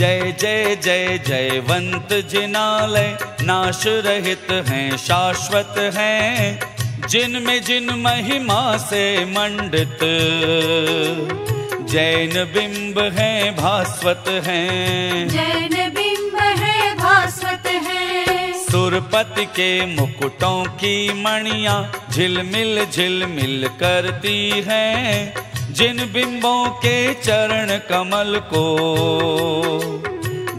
जय जय जय जयवंत जिनालय, नाश रहित हैं शाश्वत हैं, जिनमें जिन महिमा से मंडित, जैन बिंब हैं भास्वत हैं, जैन बिंब है भास्वत है। सुरपति के मुकुटों की मणियां झिलमिल झिलमिल करती हैं, जिन बिंबों के चरण कमल को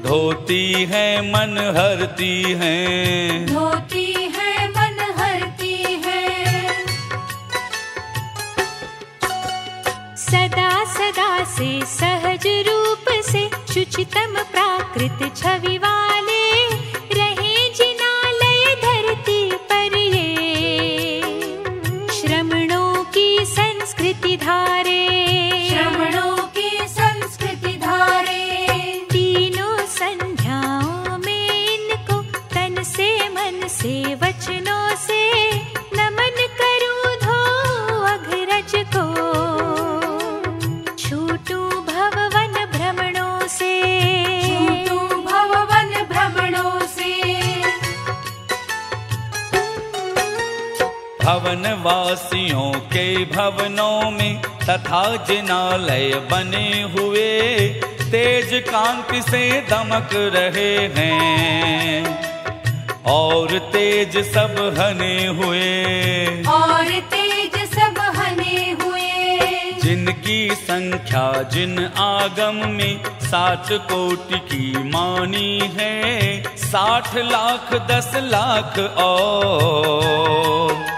धोती है मन हरती हैं, धोती है मन हरती है। सदा सदा से सहज रूप से शुचितम प्राकृत छवि वाले, रहे जिनालय धरती पर ये, श्रमणों की संस्कृति धारे, श्रमणों की संस्कृति धारे। तीनों संध्याओं में इनको तन से मन से वचनों से नमन करूं धो अघरज को, छूटूं भववन भ्रमणों से, छूटूं भववन भ्रमणों से। भवन वासियों के भवनों में तथा जिनालय बने हुए, तेज कांति से दमक रहे हैं, और तेज सब हने हुए, और तेज सब हने हुए। जिनकी संख्या जिन आगम में 60 कोटि की मानी है, 60 लाख 10 लाख और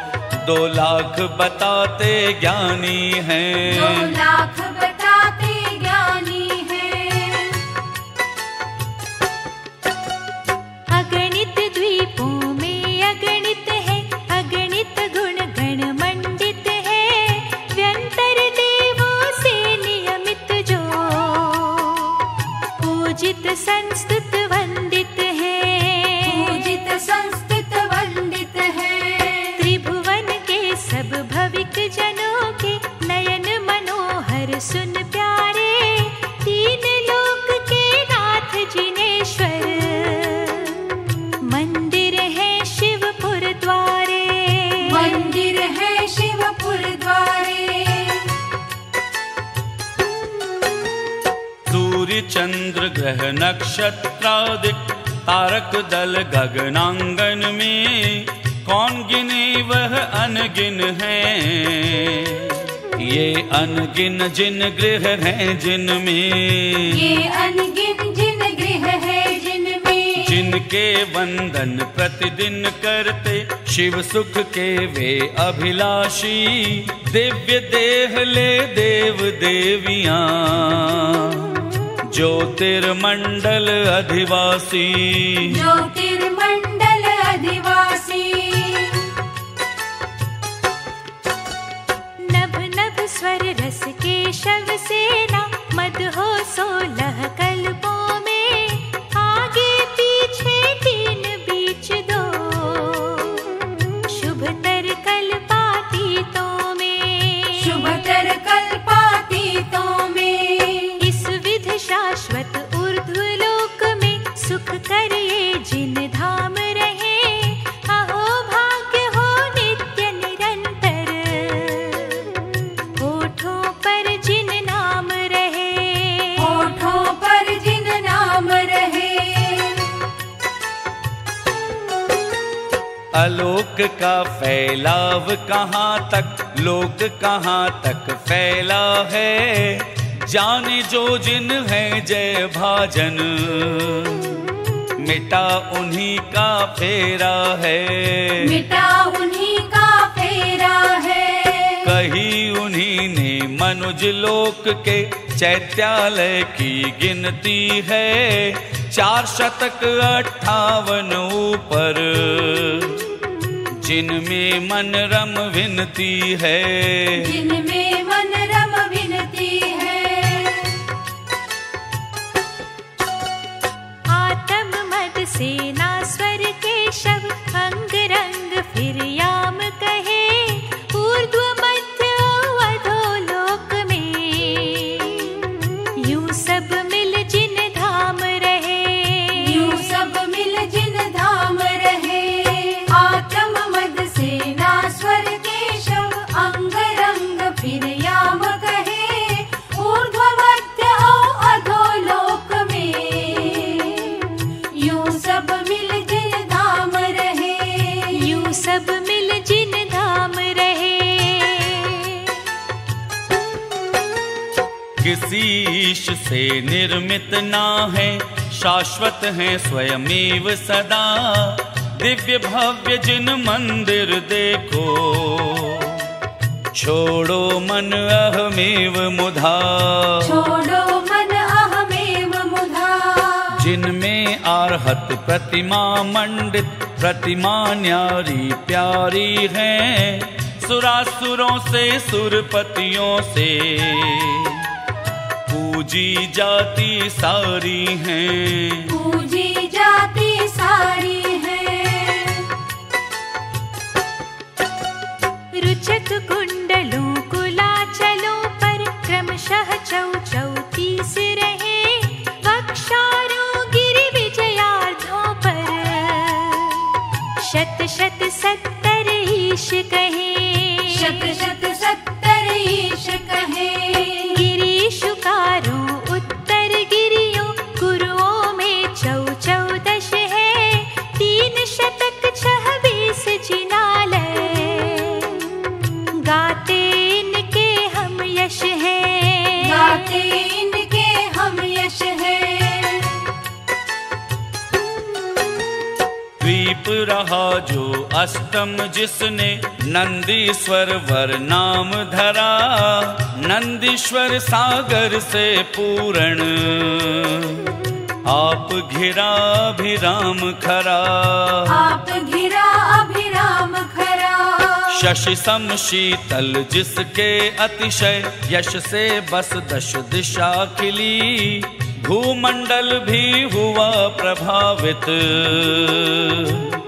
2 लाख बताते ज्ञानी हैं, 2 लाख बताते ज्ञानी हैं। अगणित द्वीपों में अगणित है, अगणित गुण गण मंडित है, व्यंतर देवों से नियमित जो, पूजित संस्तुत वंदित है, पूजित संस्तुत वंदित है। त्रिभुवन के सब भविक जनों के नयन मनोहर सुन प्यारे, तीन लोक के नाथ जिनेश्वर, मंदिर है शिवपुर द्वारे, मंदिर है शिवपुर द्वारे। सूर्य चंद्र ग्रह नक्षत्रादिक तारक दल गगनांगन में, कौन गिने वह अनगिन हैं, ये अनगिन जिन गृह हैं जिनमें, ये अनगिन जिन गृह है जिनमें, जिनके वंदन प्रतिदिन करते शिव सुख के वे अभिलाषी, दिव्य देह ले देव देवियां, ज्योतिर्मंडल अधिवासी, ज्योतिर्मंडल अधिवासी। नभ नभ स्वर रस केशव सेना, मद हो 16 कल्पों में, आगे पीछे 3 बीच 2, शुभतर कल्पातीतों में, शुभतर कल्पातीतों में। इस विध शाश्वत ऊर्ध्वलोक में सुख करिए जिन धाम रहे, अहो भाग्य हो नित्य निरंतर, होठों पर जिन नाम रहे, होठों पर जिन नाम रहे। आलोक का फैलाव कहाँ तक, लोक कहाँ तक फैला है, जाने जो जिन है जय भाजन, मिटा उन्हीं का फेरा है, मिटा उन्हीं का फेरा है। कही उन्हीं ने मनुज लोक के चैत्यालय की गिनती है, 4 शतक 58 ऊपर, जिनमें मन रम विनती है, जिनमें मन रम विनती है। आत्म मद सेना स्वर केशव, अंग रंग फिर याम कहे, ऊर्ध्व मध्य अधोलोक में, यूं सब मिल जिन धाम ईश से निर्मित ना है, शाश्वत है स्वयमेव सदा। दिव्य भव्य जिन मंदिर देखो, छोड़ो मन अहमेव मुधा। छोड़ो मन अहमेव मुधा। जिनमें आर्हत प्रतिमा मंडित, प्रतिमा न्यारी प्यारी है। सुरासुरों से सुरपतियों से पूजी जाती सारी हैं। पूजी जाती सारी हैं। रुचक कुंडलों कुलाचलों पर क्रमशः चौ चौ 30 रहे। वक्षारों गिरि विजयार्धों पर शत शत 70 ईश कहे। शत शत 70 ईश कहे। गिरीशुकारों उत्तर गिरियों, गुरुओं में 14 है। 3 शतक 26 जिनालय, गाते इनके हम यश है। गाते इनके हम यश है। द्वीप रहा जो अष्टम जिसने, नंदीश्वर वर नाम धरा। नंदीश्वर सागर से पूर्ण, आप घिरा अभिराम खरा। आप घिरा अभिराम खरा। शशि सम शीतल जिसके अतिशय, यश से बस 10 दिशा खिली। भूमंडल भी हुआ प्रभावित,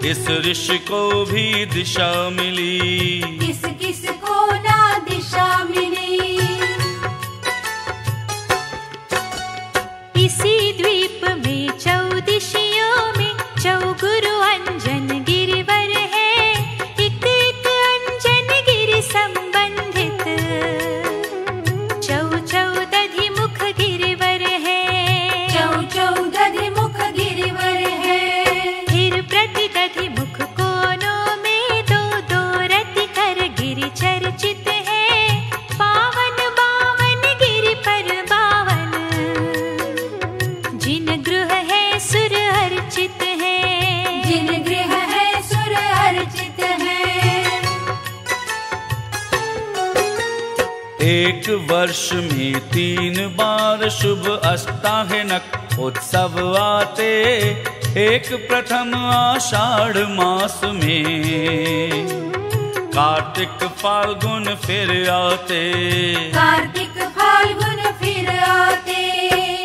इस ऋषि को भी दिशा मिली। किस किस को ना दिशा मिली। इसी द्वीप में 14 में 4 गुरु अंजन गिरिवर है। एक एक अंजन गिरि संबंधित 14 मुख गिरिवर है। 14 मुख गिरिवर है। फिर प्रति दधि मुख कोनों में 2 रति कर गिरि चर्चित है। 52 गिरि पर 52, जिन गृह है सुर अर्चित है। जिन गृह है सुर अर्चित है। एक वर्ष में 3 बार शुभ अष्टाहनक उत्सव आते। एक प्रथम आषाढ़ मास में, कार्तिक फाल्गुन फिर आते। कार्तिक फाल्गुन फिर आते।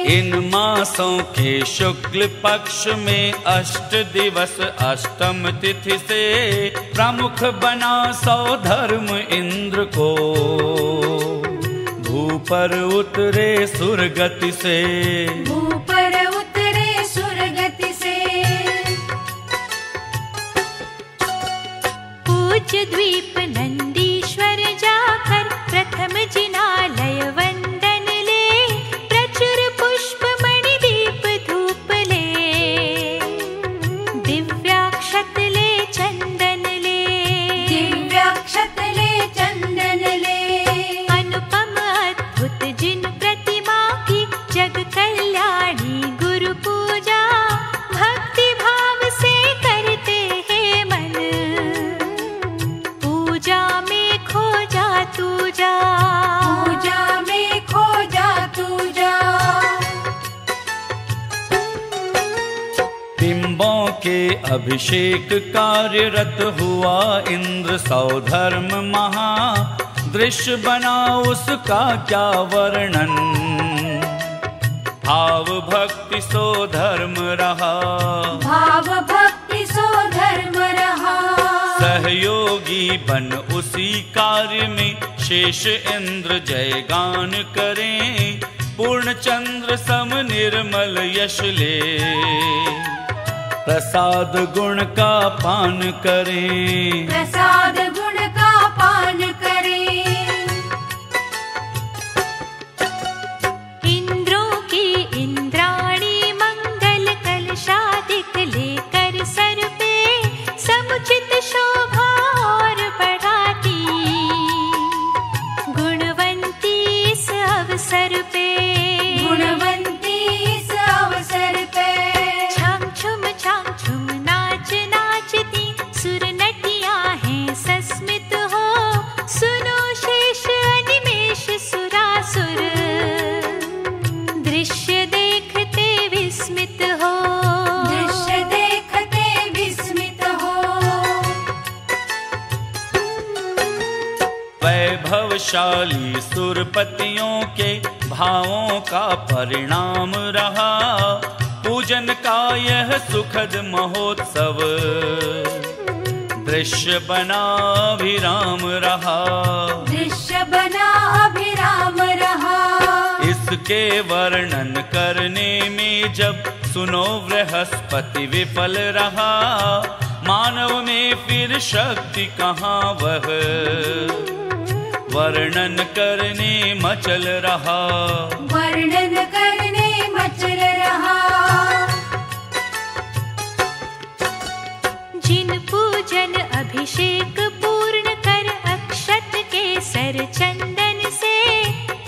इन मासों के शुक्ल पक्ष में 8 दिवस अष्टम तिथि से, प्रमुख बना सौधर्म इंद्र को। भू पर उतरे सुरगति से। भू पर उतरे सुरगति से। पूज्य द्वीप नंदीश्वर जाकर प्रथम जिनालय वंदन ले। प्रचुर पुष्प मणि दीप धूप ले। दिव्याक्षत ले चंदन ले। दिव्याक्षत ले चंदन ले। अनुपम अद्भुत जिन प्रतिमा की, जग कल्याणी गुरु पूजा। भक्ति भाव से करते हैं मन, पूजा में खो जा तू जा। पूजा में खो जा तू जा। बिंबों के अभिषेक कार्यरत हुआ इंद्र सौधर्म महा। दृश्य बना उसका क्या वर्णन, भाव भक्ति सो धर्म रहा। भाव भक्ति सो धर्म रहा। सहयोगी बन उसी कार्य में, शेष इंद्र जय गान करें। पूर्ण चंद्र सम निर्मल यश ले, प्रसाद गुण का पान करें। प्रसाद गुण का पान करें। इंद्रों की इंद्राणी मंगल कलशादिक लेकर सर पे, समुचित शोभा और बढ़ाती। गुणवंती इस अवसर पे। गुण बलशाली सुरपतियों के भावों का परिणाम रहा। पूजन का यह सुखद महोत्सव दृश्य बना अभिराम रहा। दृश्य बना अभिराम रहा। इसके वर्णन करने में जब सुनो बृहस्पति विफल रहा। मानव में फिर शक्ति कहाँ वह वर्णन करने मचल रहा। वर्णन करने मचल रहा। जिन पूजन अभिषेक पूर्ण कर अक्षत केसर चंदन से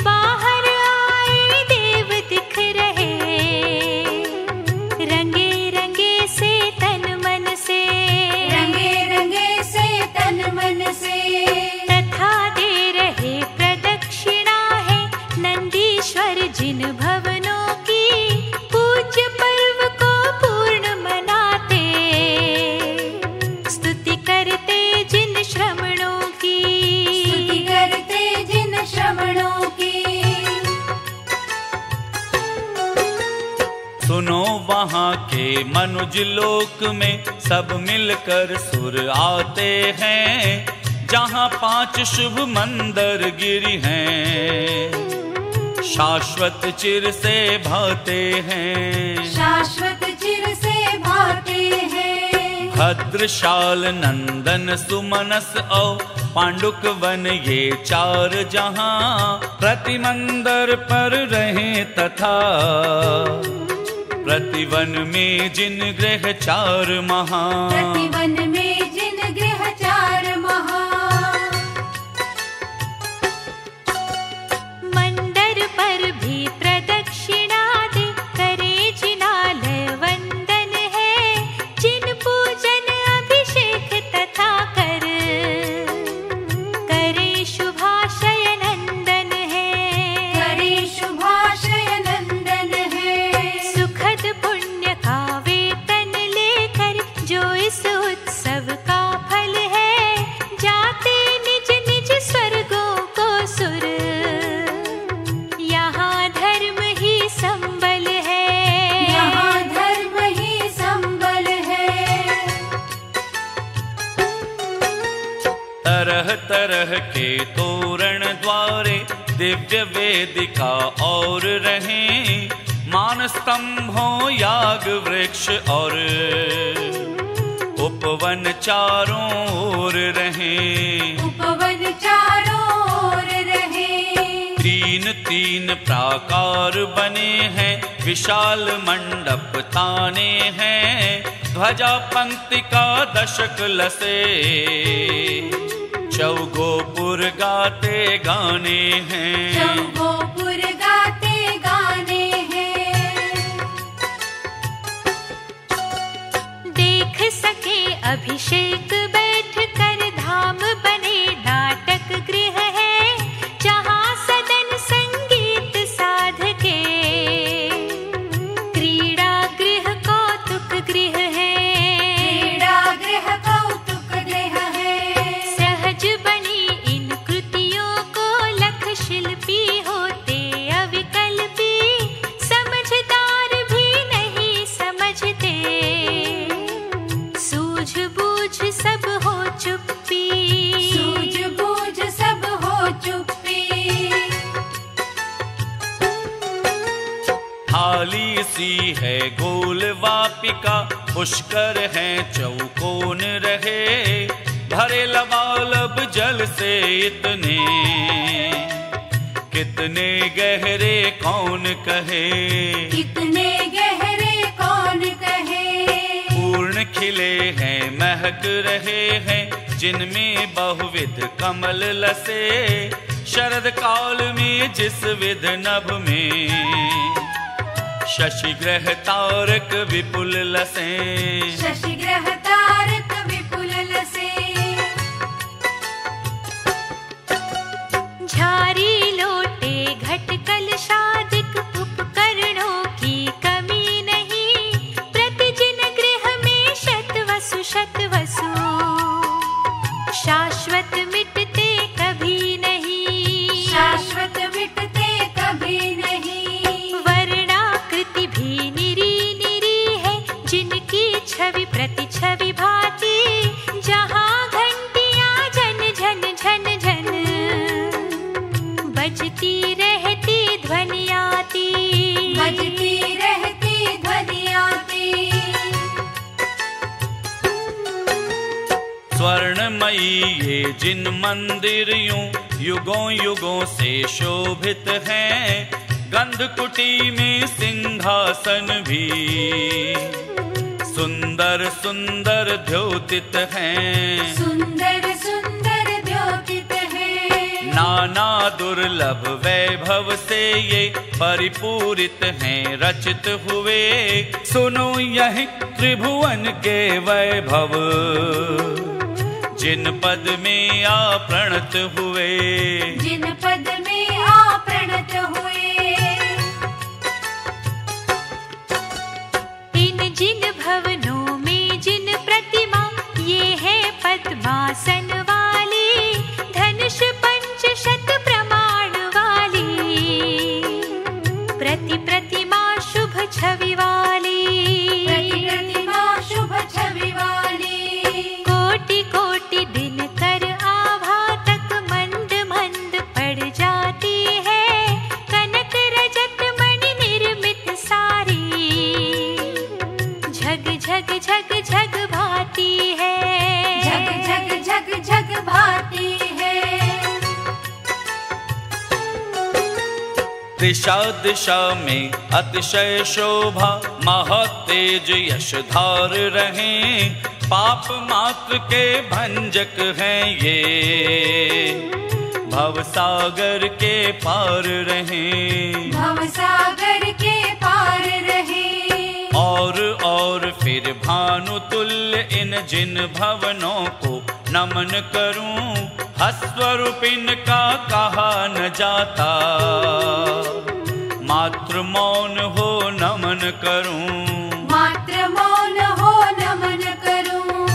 बाहर आए देव दिख रहे। रंगे रंगे से तन मन से, रंगे रंगे से तन मन से तथा दे रहे प्रदक्षिणा है नंदीश्वर जिन भवनों की। पूज्य पर्व को पूर्ण मनाते स्तुति करते जिन श्रमणों की। स्तुति करते जिन श्रमणों की। सुनो वहाँ के मनुज लोक में सब मिलकर सुर आते हैं। जहाँ 5 शुभ मंदिर गिरी हैं शाश्वत चिर से भाते हैं। शाश्वत चिर से भाते हैं। भद्रशाल नंदन सुमनस और पांडुक वन ये 4 जहाँ प्रति मंदिर पर रहे तथा प्रतिवन में जिन गृह 4 महा। प्रतिवन में जिन गृह 4 महा। मंदिर पर भी प्रदक्षिणा दे करे जिनालय वंदन है। जिन पूजन अभिषेक तथा करे शुभाशय नंदन है। करे शुभाशय नंदन है। सुखद पुण्य का वेतन लेकर जो इस उत्सव का फल है जाते निज निज स्वर्गों को सुर। यहाँ धर्म ही संबल है। यहाँ धर्म ही संबल है। तरह तरह के तोरण द्वारे दिव्य वेदिका और रहें। मान स्तंभों याग वृक्ष और उपवन चारों ओर रहें। उपवन चारों ओर रहें। 3 प्राकार बने हैं विशाल मंडप ताने हैं। ध्वजा पंक्ति का दशक लसे चौगोपुर गाते गाने हैं। चौगोपुर गाते गाने हैं। देख सके अभिषेक बैठ कर धाम बने नाटक गृह है। जहाँ सदन संगीत साध के क्रीड़ा गृह कौतुक गृह है। क्रीड़ा गृह कौतुक गृह है। सहज बनी इन कृतियों को लख शिल्पी होते अविकल्पी। समझदार भी नहीं समझते सूझबूझ सब हो चुप्पी। सूझबूझ सब हो चुप्पी। थाली सी है गोल वापिका पुष्कर है चौकोन रहे। भरे लबालब जल से इतने कितने गहरे कौन कहे। कितने गहरे कौन कहे। पूर्ण खिले हैं महक रहे हैं जिनमें बहुविध कमल लसे। शरद काल में जिस विध नभ में शशि ग्रह तारक विपुल लसे। शशि ग्रह तारक विपुल लसे। झारी लोटे घट कलशादिक उपकरणों की कमी नहीं। प्रतिजिन गृह में शतवसु शतवसु शाश्वत मिटते कभी नहीं। ये जिन मंदिर यूं युगों युगों से शोभित हैं, गंधकुटी में सिंहासन भी सुंदर सुंदर द्योतित हैं। सुंदर सुंदर द्योतित हैं। नाना दुर्लभ वैभव से ये परिपूरित हैं रचित हुए। सुनो यह त्रिभुवन के वैभव, जिन पद में आ प्रणत हुए। जिन पद में आ प्रणत हुए। इन जिन भवनों में जिन प्रतिमा, ये है पद्मासन वाली, धनुष पंचशत प्रमाण वाली, प्रति प्रतिमा शुभ छवि वाली। प्रति प्रतिमा शुभ छवि वाली। कोटि कोटि दिन कर आभा तक मंद मंद पड़ जाती है, कनक रजत मणि निर्मित सारी, झग झग झग झग भाती है। झग झग झग झग भाती है। दिशा दिशा में अतिशय शोभा, महातेज यश धार रहे। पाप मात्र के भंजक हैं ये, भवसागर के पार रहे। भवसागर के पार रहे। और फिर भानु तुल्य इन जिन भवनों को नमन करूं, हस्वरूप इनका कहा न जाता, मात्र मौन हो नमन करूं। मात्र मौन हो नमन करूं।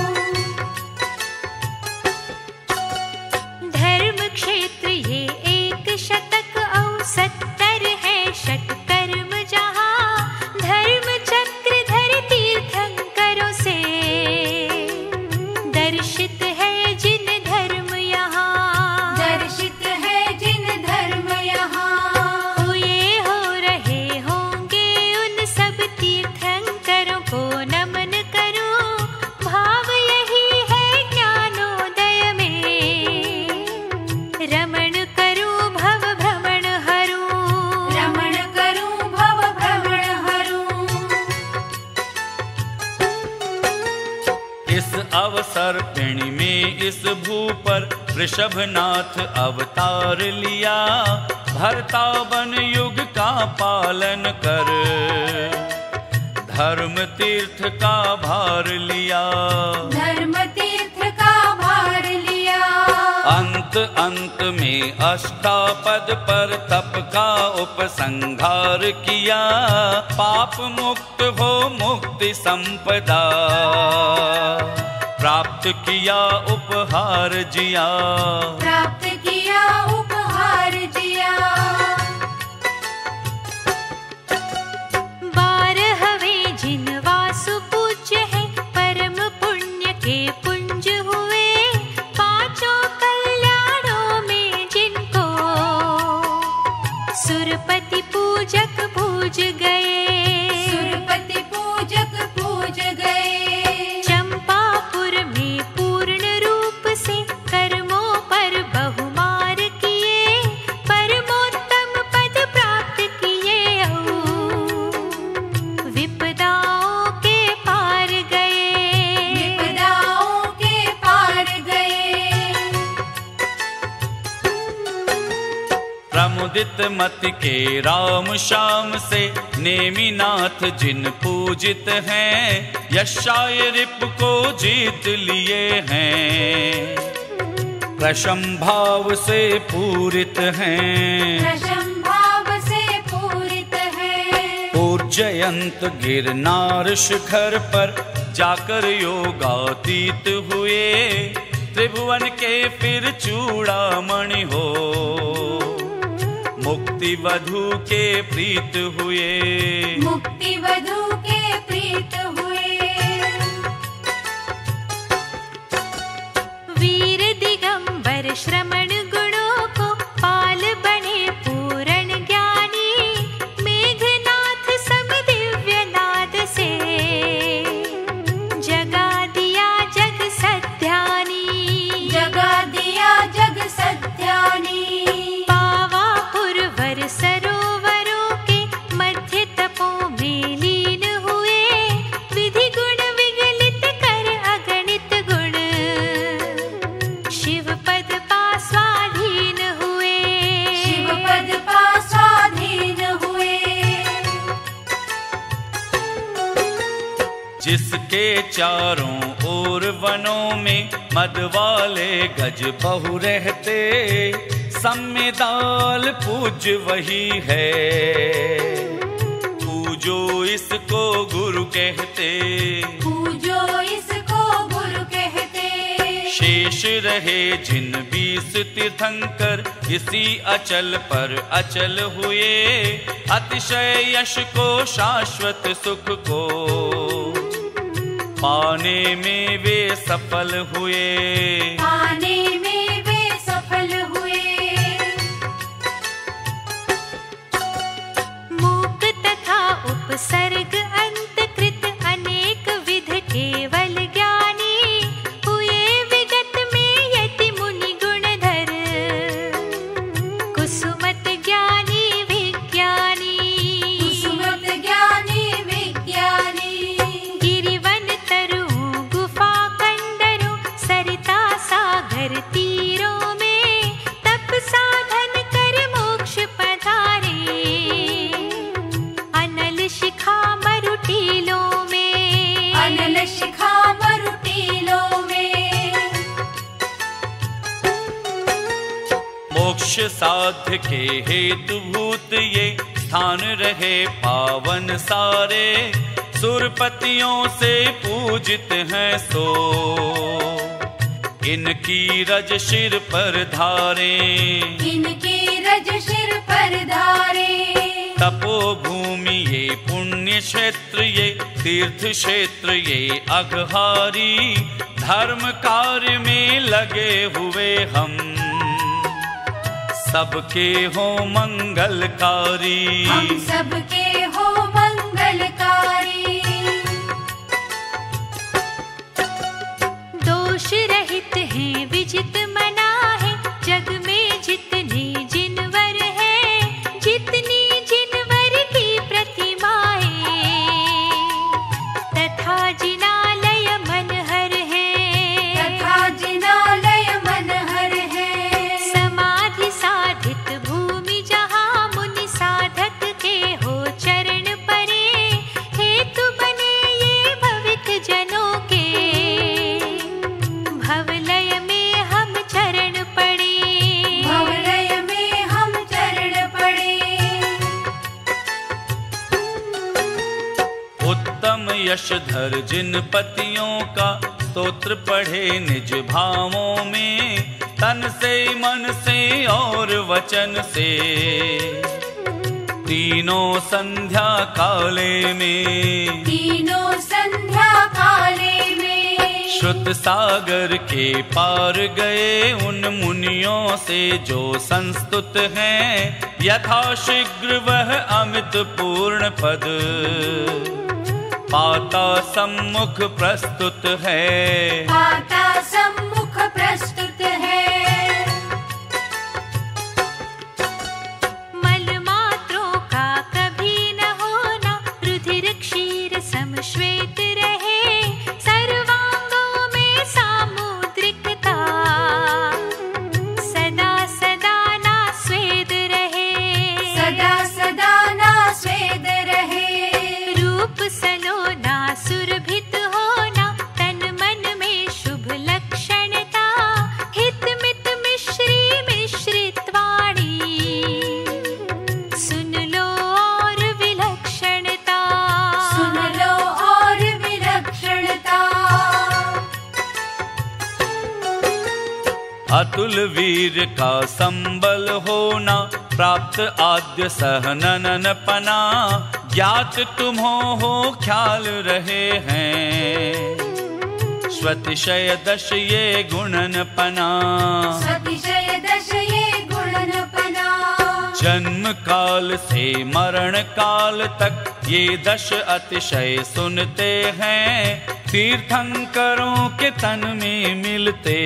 धर्म क्षेत्र ये 1 शतक और 70 है षटकर्म जहाँ, धर्म चक्र धर तीर्थंकरों से, दर्शित है जिन धर्म यहाँ। दर्शित है जिन धर्म यहाँ। हुए हो रहे होंगे उन सब तीर्थंकरों को नमन करूं, भाव यही है ज्ञानोदय में, रमण करूं भव भ्रमण हरूं। रमण करूं भव भ्रमण हरूं। इस अवसर पिणी में इस भू पर वृषभनाथ अवतार लिया, भरता बन युग का पालन कर, धर्म तीर्थ का भार लिया। धर्म तीर्थ का भार लिया। अंत अंत में अष्टापद पर तप का उपसंहार किया, पाप मुक्त हो मुक्ति संपदा, प्राप्त किया उपहार जिया। प्राप्त किया उपहार जिया। 12वें जिन वासु पूज्य है, परम पुण्य के पुंज हुए, 5 कल्याणों में जिनको सुरपति पूजक पूज गए। सुरपति पूजक पूज गए। चंपापुर में पूर्ण रूप से कर्मों पर बहुमार किए, परमोत्तम पद प्राप्त किए, विपदाओं के पार गए। विपदाओं के पार गए। प्रमुदित मति के राम श्याम से नेमिनाथ जिन पूजित हैं, यशाय रिप को जीत लिए हैं, प्रशंभाव से पूरित हैं। प्रशंभाव से पूरित है। ऊर्जयंत गिरनार शिखर पर जाकर योगातीत हुए, त्रिभुवन के फिर चूड़ामणि हो, मुक्ति वधु के प्रीत हुए। मुक्ति वधु के प्रीत हुए। वीर दिगंबर श्रमण गुणों को पाल बने पूर्ण ज्ञानी, मेघनाथ सम दिव्य नाद से जगा दिया जग सध्यानी। जिसके चारों ओर वनों में मद वाले गज बहु रहते, सम्मेदाल पूज्य वही है, पूजो इसको गुरु कहते, पूजो इसको गुरु कहते। शेष रहे जिन 20 तीर्थंकर, इसी अचल पर अचल हुए, अतिशय यश को शाश्वत सुख को पाने में वे सफल हुए, पाने में वे सफल हुए। मूक तथा उपसर्ग अंतकृत अनेक विध केवल ज्ञानी, हुए विगत में यति मुनि गुणधर, कुसुमत ज्ञानी विज्ञानी, कुसुमत ज्ञानी विज्ञानी। गिरिवन तरु गुफा कंदरु, सरिता सागर तीरों में, तप साधन कर मोक्ष पधारे, अनल शिखा मरुटीलों में, अनल शिखा मरुटीलों में। मोक्ष साध्य के हेतु भूत ये स्थान रहे पावन सारे, सुरपतियों से पूजित हैं सो, इनकी रज शिर पर धारे, इनकी रज शिर पर धारे। तपोभूमि ये पुण्य क्षेत्र ये, तीर्थ क्षेत्र ये अघहारी, धर्म कार्य में लगे हुए हम, सबके हो मंगलकारी, हम सबके हो मंगलकारी। दोष रहित हैं विजित मना है, जग में जितने जिनवर हैं, जितनी जिनवर की प्रतिमाएं, तथा जिनालय मनहर है, तथा जिनालय मनहर है। समाधि साधित भूमि जहाँ मुनि साधक के हो चरण परे, हेतु बने ये भविक जनों के, भवलय में हम चरण पड़े, भवलय में हम चरण पड़े। उत्तम यशधर जिन पतियों का, स्तोत्र पढ़े निज भावों में, तन से मन से और वचन से, तीनों संध्या काले में, तीनों संध्या काले में। श्रुत सागर के पार गए उन मुनियों से जो संस्तुत हैं, यथाशीघ्र वह अमित पूर्ण पद, पाता सम्मुख प्रस्तुत है, पाता सम्मुख प्रस्तुत है। मल मात्रों का कभी न होना, रुधिर क्षीर सम श्वेत रहे, सर्वांगों में सामुद्रिकता, सदा सदा ना स्वेद रहे, सदा सदा ना स्वेद रहे। रूप सलोना सुरभित होना, तन मन में शुभ लक्षणता, हित मित मिश्री मिश्रित वाणी, सुन लो और विलक्षणता, सुन लो और विलक्षणता। अतुल वीर का संबल होना, प्राप्त आद्य सहनन पना, ज्ञात तुम्हों हो ख्याल रहे हैं, स्वतिशय दश ये गुणन पना, सतिशय दश ये गुणन पना। जन्म काल से मरण काल तक ये दश अतिशय सुनते हैं, तीर्थंकरों के तन में मिलते,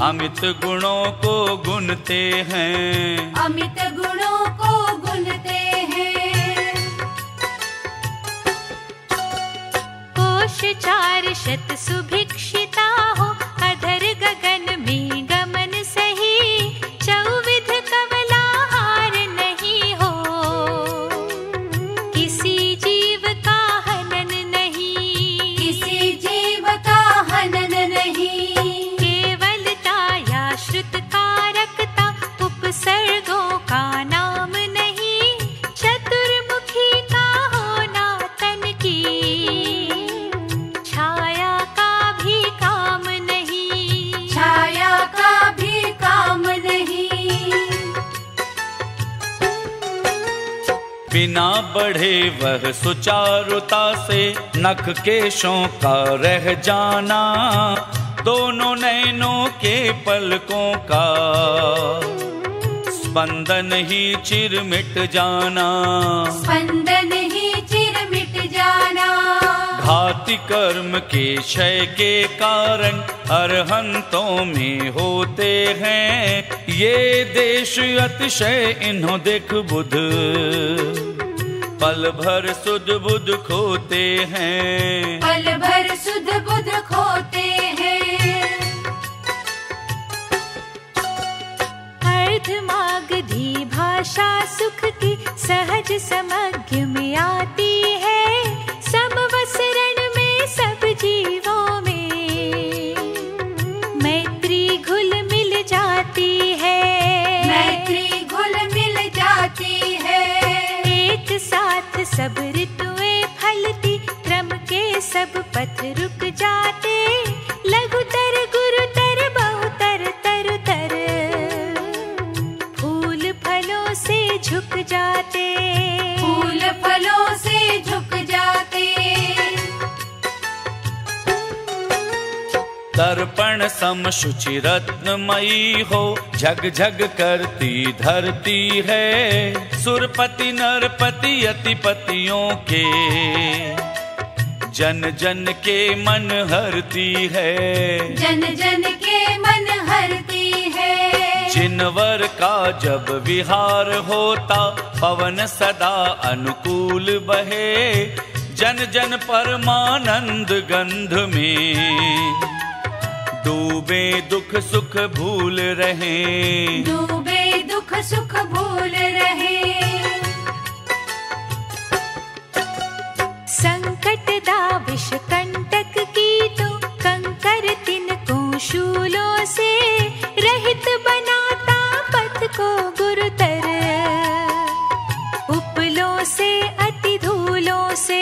अमित गुणों को गुनते हैं, अमित गुणों को गुनते हैं। कोश 4 शत सुभिक्षिता हो, अधर गगन में गमन सही, चौविध कवलाहार नहीं हो, किसी जीव का हनन बढ़े वह सुचारुता से, नख केशों का रह जाना, दोनों नैनों के पलकों का स्पंदन ही चिर मिट जाना, स्पंदन ही चिर मिट जाना। घाती कर्म के क्षय के कारण अरहंतों में होते हैं ये देश अतिशय, इन्हों देख बुध पल भर सुध बुध खोते हैं, पल भर सुध बुध खोते हैं। अर्धमागधी भाषा सुख की सहज समज्ञ में आती है, समवसरण में सब जीवों में मैत्री घुल मिल जाती है, मैत्री घुल मिल जाती है। एक साथ सब ऋतुएं फलती, क्रम के सब पथ रुक जाते, लघुतर गुरुतर बहुतर तरुतर फूल फलों से झुक जाते, फूल फलों से झुक जाते। दर्पण सम शुचि रत्नमयी हो, झग झग करती धरती है, सुरपति नरपति यतिपतियों के जन जन के मन हरती है, जन जन के मन हरती है। जिनवर का जब विहार होता, पवन सदा अनुकूल बहे, जन जन परमानंद गंध में डूबे दुख सुख भूल रहे, डूबे दुख सुख भूल रहे। संकट दाविश कंटक की तो कंकर तिनको शूलों से, रहित बनाता पथ को गुरुतर, उपलों से अति धूलों से,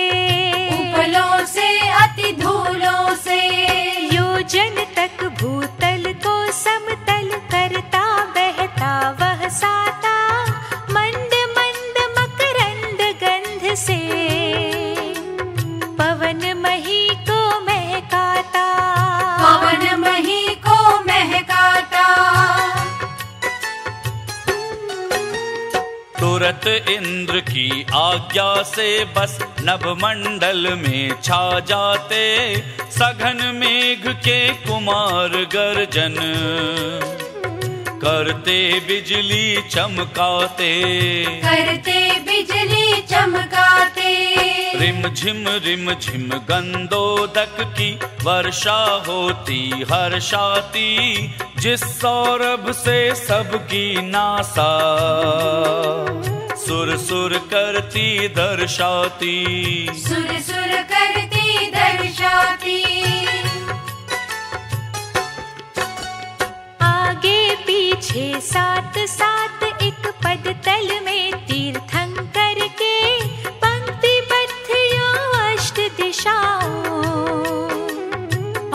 उपलों से अति धूलों से। योजन तक भूतल को समतल करता, बहता वह साता, मंद मंद मकरंद गंध से पवन मही को महकाता, पवन मही को महकाता। तुरत इंद्र की आज्ञा से बस नभमंडल में छा जाते, सघन मेघ के कुमार गर्जन करते बिजली चमकाते, करते बिजली चमकाते। रिम झिम गंधोदक की वर्षा होती हर्षाती, जिस सौरभ से सबकी नासा सुर सुर करती दर्शाती, सुर सुर करती दर्शाती। आगे पीछे साथ साथ एक पद तल में तीर्थंकर के, पंक्तिबद्ध यो अष्ट दिशाओं,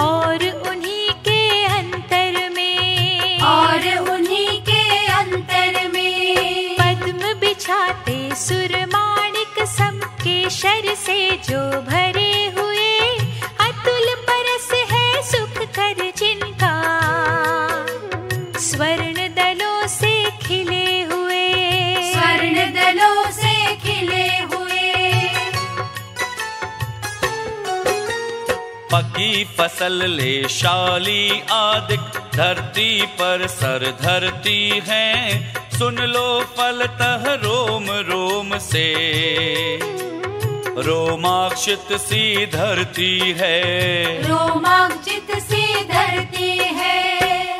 और उन्हीं के अंतर में, और उन्हीं के अंतर में पद्म बिछाते सुरमाणिक सम, केशर से जो भरे हुए, अतुल परस है सुख कर जिनका, स्वर्ण दलों से खिले हुए, स्वर्ण दलों से खिले हुए। पकी फसल ले शाली आदिक, धरती पर सर धरती है, सुन लो फलतः रोम रोम से रोमाक्षित सी धरती है, रोमांचित सी धरती है।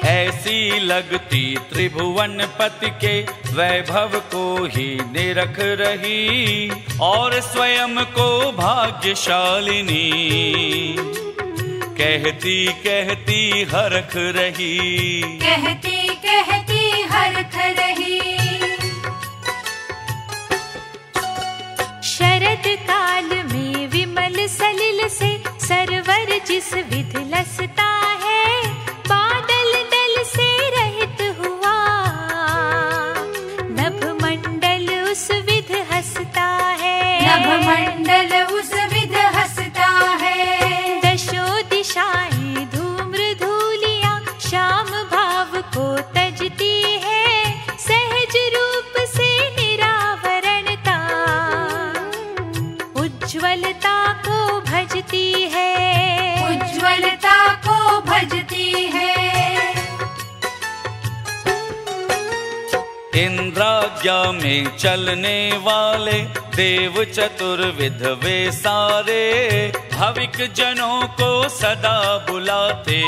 ऐसी लगती त्रिभुवन पति के वैभव को ही निरख रही, और स्वयं को भाग्यशालिनी कहती कहती हरख रही, कहती कहती हरख रही। शरद काल में विमल सलिल से सरवर जिस विध लसता है, बादल दल से रहित हुआ नभ मंडल उस विध हंसता है, मंडल उस विध हंसता है। दशों दिशाएं धूम्र धूलियां श्याम भाव को तजती है। सहज रूप से निरावरणता उज्ज्वलता को भजती है। उज्ज्वलता को भजती है। इंद्राज्ञा में चलने वाले देव चतुर्विध वे सारे भाविक जनों को सदा बुलाते।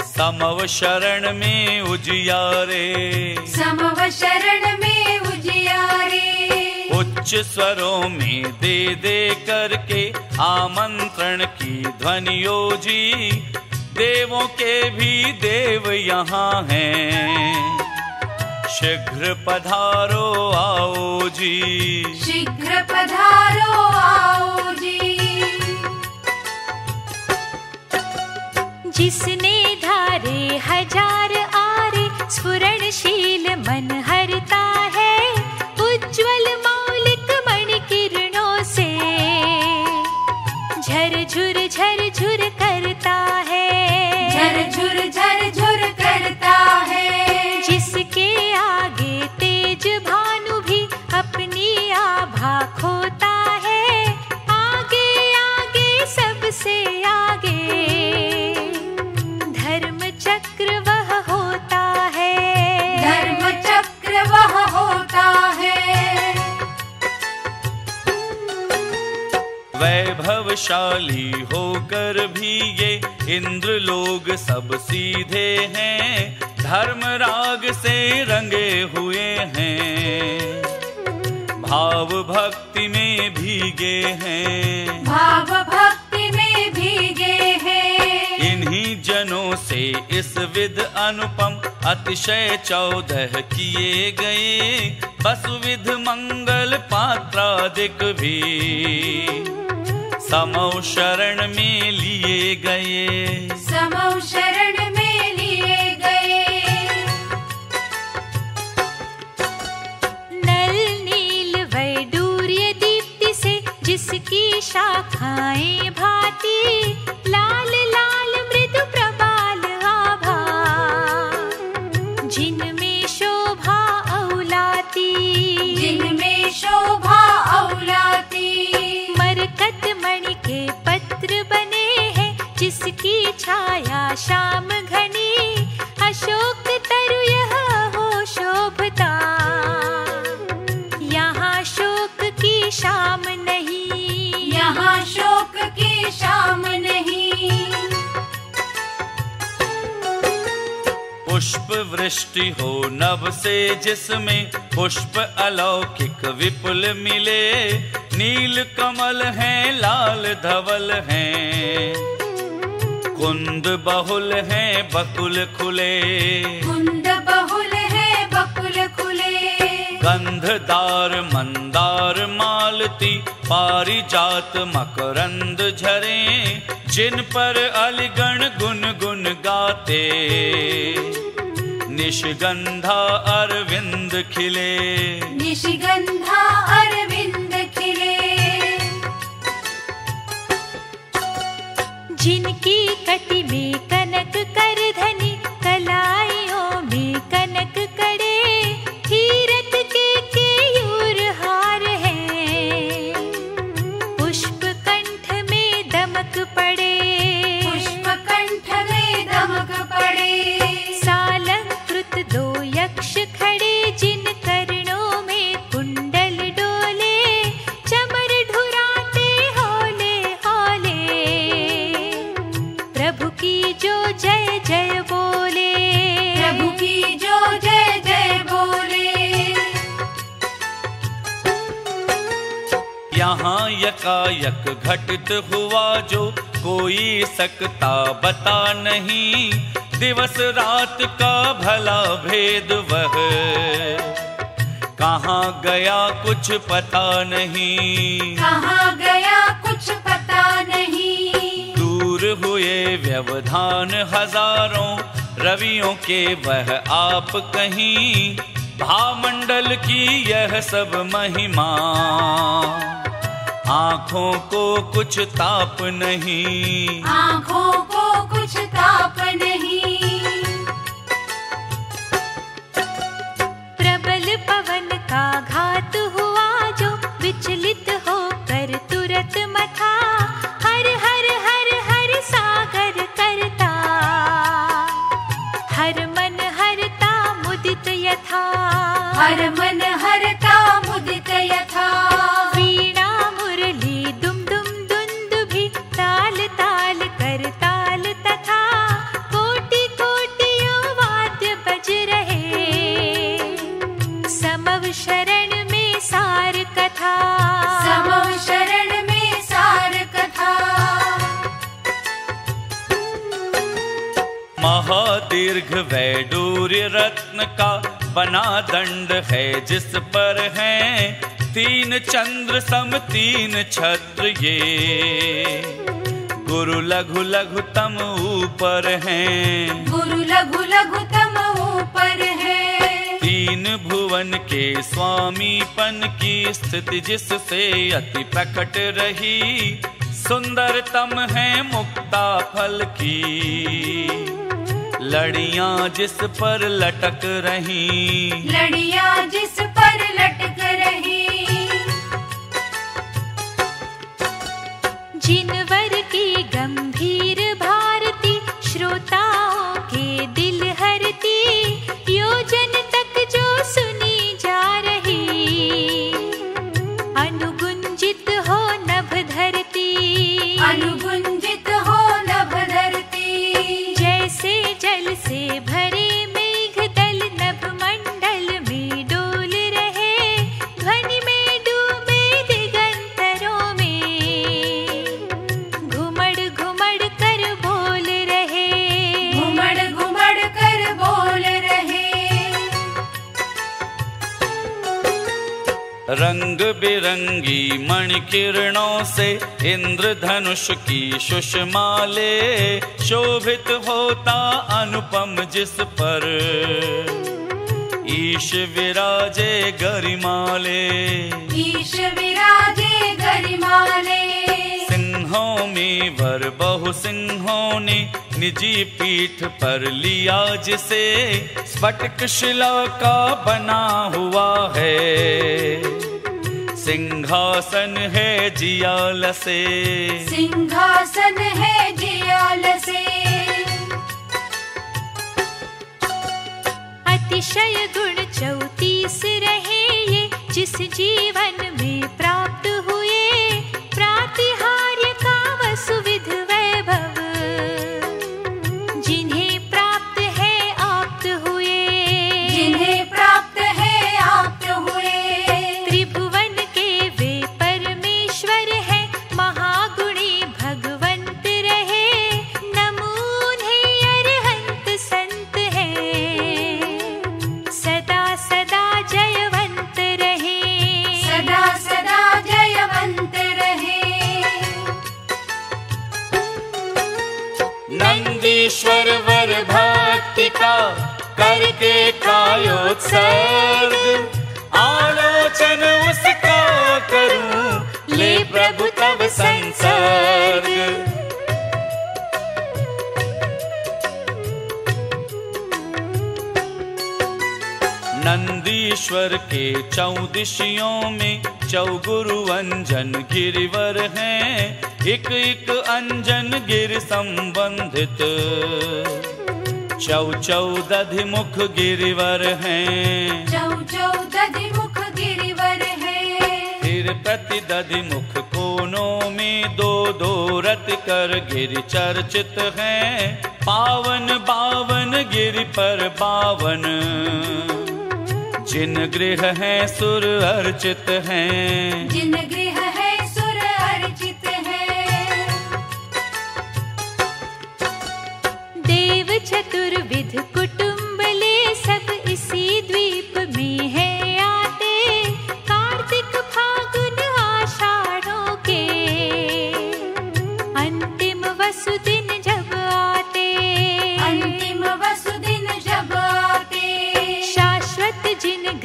समव शरण में उजियारे, समव शरण में उजियारे। उच्च स्वरों में दे दे करके आमंत्रण की ध्वनियों जी। देवों के भी देव यहाँ हैं, शीघ्र पधारो आओ जी। शीघ्र पधारो आओ जी। जिसने धारे हजार आरे स्फुरणशील मन हरता है। उज्ज्वल मौलिक मणि किरणों से झरझुर करता है। झरझुर करता है। जिसके आगे तेज भानु भी अपनी आभा खोता है। आगे आगे सबसे आगे धर्म चक्र वह होता है। धर्म चक्र वह होता है। वैभवशाली होकर भी ये इंद्र लोग सब सीधे हैं। धर्म राग से रंगे हुए हैं, भाव भक्ति में भीगे हैं। भाव भक्ति में भीगे हैं। इन्हीं जनों से इस विध अनुपम अतिशय 14 किए गए। वसुविध मंगल पात्रादिक भी समौ शरण में लिए गए। समौ शरण में लिए गए। नल नील वैडूर्य दीप्ति से जिसकी शाखाएं भाती। लाल लाल मृदु प्रबाल आभा जिनमें शोभा औलाती। जिनमें शोभा औलाती। मरकत मणि के पत्र बने हैं जिसकी छाया श्याम घनी। अशोक तरु यह हो शोभता, यहाँ शोक की शाम नहीं। यहाँ शोक की शाम नहीं। पुष्प वृष्टि हो नभ से जिसमें पुष्प अलौकिक विपुल मिले। नील कमल हैं लाल धवल हैं, कुंद बहुल हैं बकुल खुले। कुंद बहुल हैं बकुल खुले। गंधदार मंदार मालती पारिजात मकरंद झरे। जिन पर अलिगण गुन गुन गाते। निशिगंधा अरविंद खिले। निशिगंधा अरविंद खिले। जिनकी कटी में कनक करधनी। कलाइयों में कनक कड़े। हीरत के केयूर हार हैं। पुष्प कंठ में दमक पड़े। पुष्प कंठ में दमक पड़े। सालंकृत 2 यक्ष खड़े जिन कर्णों में कुंडल डोले। चमर ढुराते हौले हौले। प्रभु की जो जय जय बोले। प्रभु की जो जय जय बोले। यहाँ यकायक घटित हुआ जो कोई सकता बता नहीं। दिवस रात का भला भेद वह कहाँ गया कुछ पता नहीं। कहाँ गया कुछ पता नहीं। दूर हुए व्यवधान हजारों रवियों के वह आप कहीं। भामंडल की यह सब महिमा, आँखों को कुछ ताप नहीं, आँखों को कुछ ताप नहीं। प्रबल पवन का घात हुआ जो विचलित होकर तुरत मथा, हर हर हर हर सागर करता, हर मन हरता मुदित यथा, हर मन हरता मुदित यथा। वीणा मुरली दुम दुम दुंदुभि ताल ताल कर ताल तथा, कोटि कोटियों वाद्य बज रहे, समव शरण में सार कथा, समव शरण में सार कथा। महादीर्घ वैडूर्य रत्न का बना दंड है, जिस पर हैं 3 चंद्र सम 3 छत्र ये, गुरु लघु लघुतम ऊपर हैं, गुरु लघु लघुतम ऊपर है। 3 भुवन के स्वामीपन की स्थिति जिससे अति प्रकट रही, सुंदरतम है मुक्ता फल की, लड़ियां जिस पर लटक रही, लड़ियां जिस पर लटक रही। जिनवर की गंभीर भारती, श्रोताओं के दिल हरती, योजन तक जो सुनी जा रही, अनुगुंजित हो नभ धरती, अनुगुंजित हो नभ धरती। जैसे जल से भरे मेघ दल नभ मंडल में डोल रहे, ध्वनि में डूबे दिगंतरों में, घुमड़ घुमड़ कर बोल रहे, घुमड़ घुमड़ कर बोल रहे। रंग बिरंगी मणि किरणों से इंद्रधनुष की सुषमाले, शोभित होता अनुपम जिस पर ईश विराजे गरिमाले, ईश विराजे गरिमाले। सिंहों में वर बहु सिंहों ने निजी पीठ पर लिया, जिसे स्फटिक शिला का बना हुआ है, सिंहासन है जियाल से, सिंहासन है जियाल से। अतिशय गुण 34 रहे ये, जिस जीवन में प्राप्त हुए, प्रातिहार्य का वसुविध वैभव, जिन्हें प्राप्त है आप्त हुए, जिन्हें प्राप्त है आप्त हुए। त्रिभुवन के वे परमेश्वर हैं, महागुणी भगवंत रहे, नमूने अरहंत संत हैं, सदा सदा जयवंत रहे, सदा सदा जयवंत रहे। नंदीश्वर वर भक्ति का करके कायोत्सर्ग, आलोचन उसका करूं ले प्रभु तब संसर्ग। नंदीश्वर के 14 दिशियों में चौगुरु अंजन गिरिवर हैं, एक एक अंजन गिर संबंधित 14 मुख गिरिवर हैं, 14 मुख गिरिवर हैं। फिर प्रति दधिमुख कोनों में 2 रथ कर गिरि चर्चित हैं, पावन 52 गिरि पर 52, जिन गृह हैं सुर अर्चित हैं, जिन गृह है सुर अर्चित है। देव चतुर्विध कुटुंब ले सब इसी द्वीप में है आते, कार्तिक फागुन आषाढ़ों के अंतिम वसु दिन जब आते, अंतिम वसु दिन जब आते। शाश्वत जिन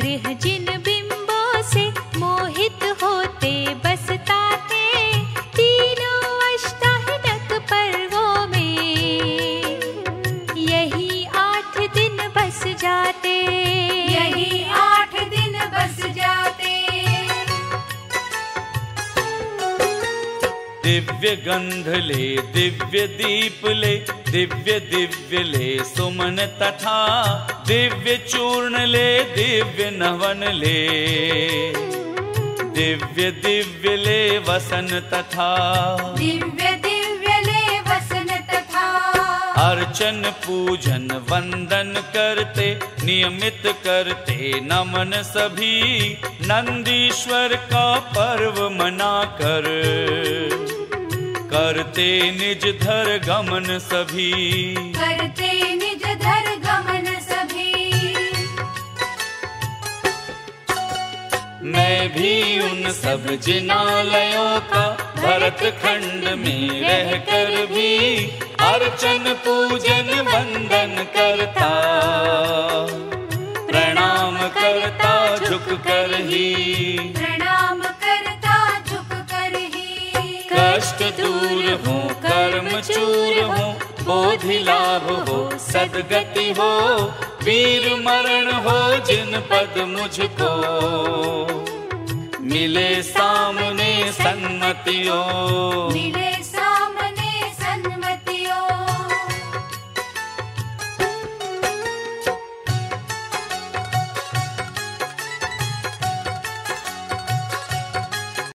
दिव्य गंध ले दिव्य दीप ले, दिव्य दिव्य ले सुमन तथा, दिव्य चूर्ण ले दिव्य नवन ले, दिव्य दिव्य ले वसन तथा, दिव्य दिव्य ले वसन तथा। अर्चन पूजन वंदन करते, नियमित करते नमन सभी, नंदीश्वर का पर्व मनाकर, करते निज धर गमन सभी, करते निज धर गमन सभी। मैं भी उन सब जिनालयों का भरत खंड में रहकर भी, अर्चन पूजन वंदन करता, प्रणाम करता झुक कर ही, प्रणाम करता झुक कर ही। कष्ट दूर हो कर्म चूर हो, बोधि लाभ हो सदगति हो, वीर मरण हो जिन पद मुझको, मिले सामने सन्मतियों।